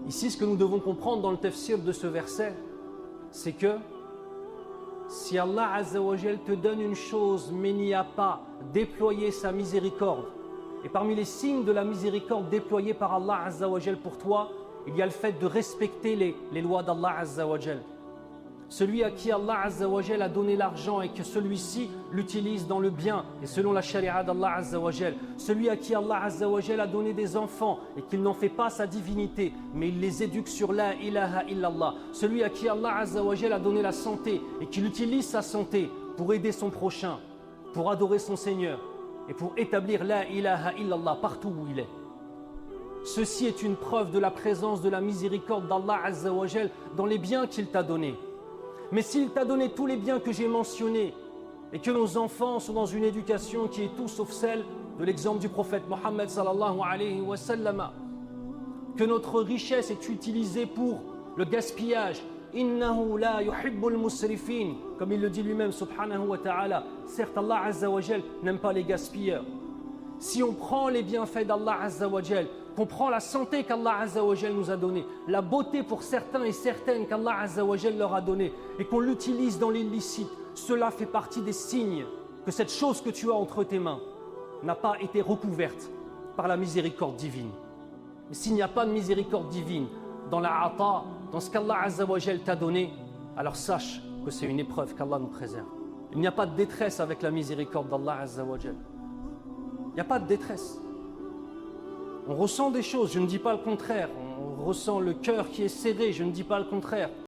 Ici, ce que nous devons comprendre dans le tafsir de ce verset, c'est que si Allah Azza wa Jal te donne une chose mais n'y a pas déployé sa miséricorde, et parmi les signes de la miséricorde déployée par Allah Azza wa Jal pour toi, il y a le fait de respecter les lois d'Allah Azza wa Jal. Celui à qui Allah Azza wa Jal a donné l'argent et que celui-ci l'utilise dans le bien et selon la charia d'Allah Azza wa Jal. Celui à qui Allah Azza wa Jal a donné des enfants et qu'il n'en fait pas sa divinité, mais il les éduque sur la ilaha illallah. Celui à qui Allah Azza wa Jal a donné la santé et qu'il utilise sa santé pour aider son prochain, pour adorer son Seigneur et pour établir la ilaha illallah partout où il est. Ceci est une preuve de la présence de la miséricorde d'Allah Azza wa Jal dans les biens qu'il t'a donnés. Mais s'il t'a donné tous les biens que j'ai mentionnés et que nos enfants sont dans une éducation qui est tout sauf celle de l'exemple du prophète Mohammed sallallahu alayhi wa sallam, que notre richesse est utilisée pour le gaspillage, innahu la yuhibbul musrifin, comme il le dit lui-même subhanahu wa ta'ala, certes Allah Azza wa Jal n'aime pas les gaspilleurs. Si on prend les bienfaits d'Allah Azza wa Jal, qu'on prend la santé qu'Allah Azza wa Jal nous a donnée, la beauté pour certains et certaines qu'Allah Azza wa Jal leur a donnée, et qu'on l'utilise dans l'illicite, cela fait partie des signes que cette chose que tu as entre tes mains n'a pas été recouverte par la miséricorde divine. Mais s'il n'y a pas de miséricorde divine dans la ata, dans ce qu'Allah Azza wa Jal t'a donné, alors sache que c'est une épreuve qu'Allah nous préserve. Il n'y a pas de détresse avec la miséricorde d'Allah Azza wa Jal. Il n'y a pas de détresse. On ressent des choses, je ne dis pas le contraire. On ressent le cœur qui est serré, je ne dis pas le contraire.